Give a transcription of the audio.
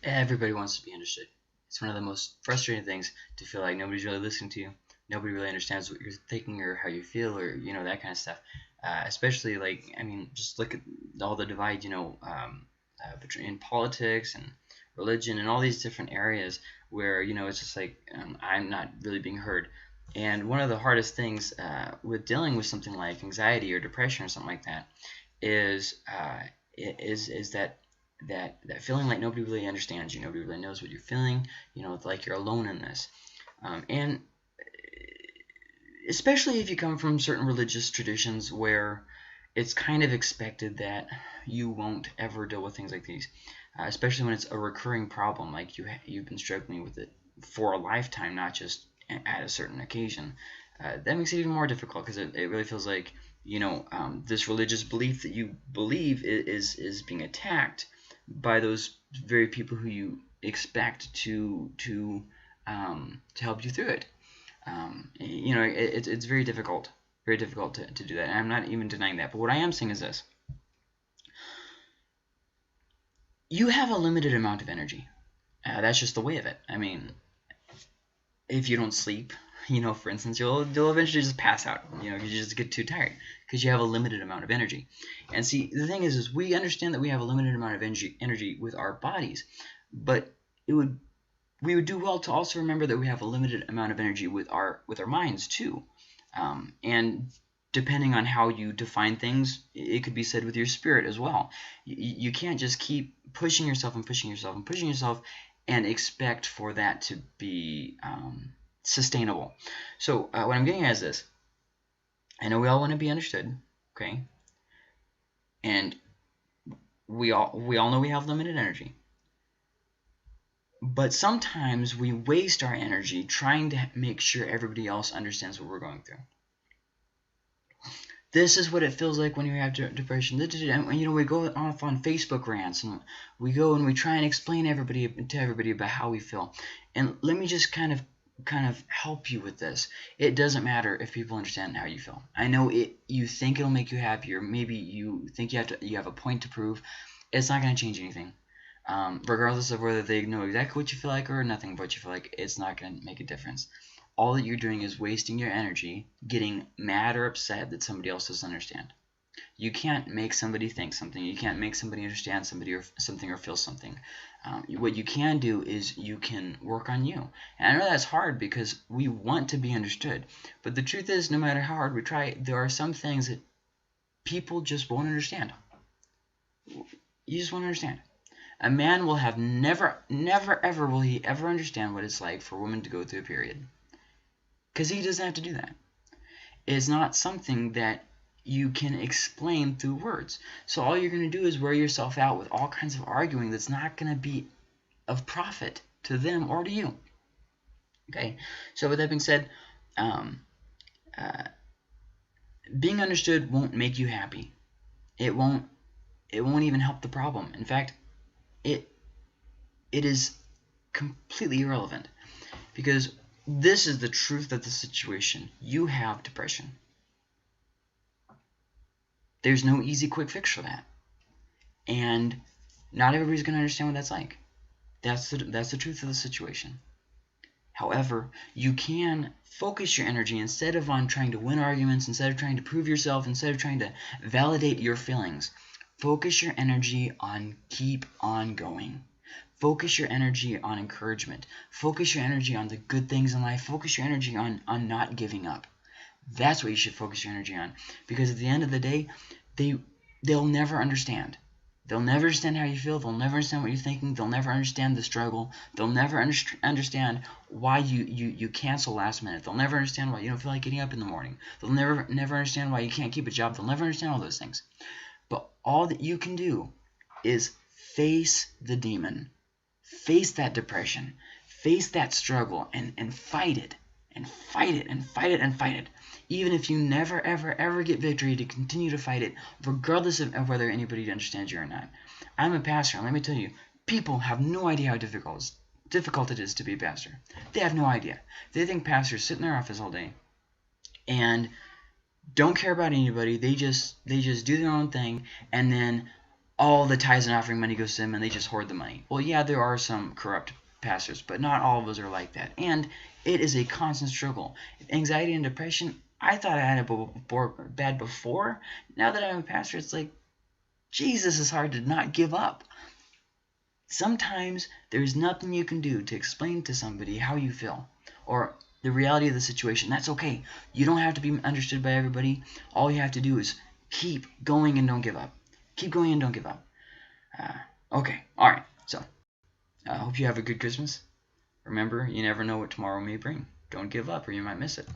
Everybody wants to be understood. It's one of the most frustrating things to feel like nobody's really listening to you. Nobody really understands what you're thinking or how you feel or that kind of stuff. Especially just look at all the divide between politics and religion and all these different areas where it's just like I'm not really being heard. And one of the hardest things with dealing with something like anxiety or depression or something like that is that feeling like nobody really understands you, nobody really knows what you're feeling. It's like you're alone in this. And especially if you come from certain religious traditions where it's kind of expected that you won't ever deal with things like these, especially when it's a recurring problem, like you've been struggling with it for a lifetime, not just at a certain occasion. That makes it even more difficult because it really feels like this religious belief that you believe is being attacked by those very people who you expect to help you through it. It's very difficult to do that. And I'm not even denying that. But what I am saying is this: you have a limited amount of energy. That's just the way of it. I mean, if you don't sleep, for instance, you'll eventually just pass out. You just get too tired because you have a limited amount of energy. And see, the thing is we understand that we have a limited amount of energy with our bodies, but we would do well to also remember that we have a limited amount of energy with our minds too. And depending on how you define things, it could be said with your spirit as well. You can't just keep pushing yourself and pushing yourself and pushing yourself and expect for that to be sustainable. So what I'm getting at is this: I know we all want to be understood, okay? And we all know we have limited energy. But sometimes we waste our energy trying to make sure everybody else understands what we're going through. This is what it feels like when you have depression. And we go off on Facebook rants, and we go and we try and explain to everybody about how we feel. And let me just kind of help you with this. It doesn't matter if people understand how you feel. I know you think it'll make you happier. Maybe you think you have a point to prove. It's not going to change anything. Regardless of whether they know exactly what you feel like or nothing of what you feel like, it's not going to make a difference. All that you're doing is wasting your energy getting mad or upset that somebody else doesn't understand. You can't make somebody think something. You can't make somebody understand somebody or something or feel something. What you can do is you can work on you. And I know that's hard because we want to be understood. But the truth is, no matter how hard we try, there are some things that people just won't understand. You just won't understand. A man will have never ever will he ever understand what it's like for a woman to go through a period. Because he doesn't have to do that. It's not something that you can explain through words. So all you're going to do is wear yourself out with all kinds of arguing that's not going to be of profit to them or to you. Okay? So with that being said, being understood won't make you happy. It won't even help the problem. In fact, it is completely irrelevant, because this is the truth of the situation. You have depression. There's no easy quick fix for that, and not everybody's going to understand what that's like. That's the truth of the situation. However, you can focus your energy, instead of on trying to win arguments, instead of trying to prove yourself, instead of trying to validate your feelings, focus your energy on keep on going. Focus your energy on encouragement. Focus your energy on the good things in life. Focus your energy on not giving up. That's what you should focus your energy on. Because at the end of the day, they'll never understand. They'll never understand how you feel. They'll never understand what you're thinking. They'll never understand the struggle. They'll never understand why you cancel last minute. They'll never understand why you don't feel like getting up in the morning. They'll never understand why you can't keep a job. They'll never understand all those things. But all that you can do is face the demon. Face that depression, face that struggle, and fight it, and fight it, and fight it, and fight it. Even if you never, ever get victory, to continue to fight it, regardless of whether anybody understands you or not. I'm a pastor, and let me tell you, people have no idea how difficult it is to be a pastor. They have no idea. They think pastors sit in their office all day and don't care about anybody. They just do their own thing, and then all the tithes and offering money goes to them and they just hoard the money. Well, yeah, there are some corrupt pastors, but not all of us are like that. And it is a constant struggle. Anxiety and depression, I thought I had it bad before. Now that I'm a pastor, it's like, Jesus, it's hard to not give up. Sometimes there's nothing you can do to explain to somebody how you feel or the reality of the situation. That's okay. You don't have to be understood by everybody. All you have to do is keep going and don't give up. Keep going and don't give up. Okay. All right. So I hope you have a good Christmas. Remember, you never know what tomorrow may bring. Don't give up or you might miss it.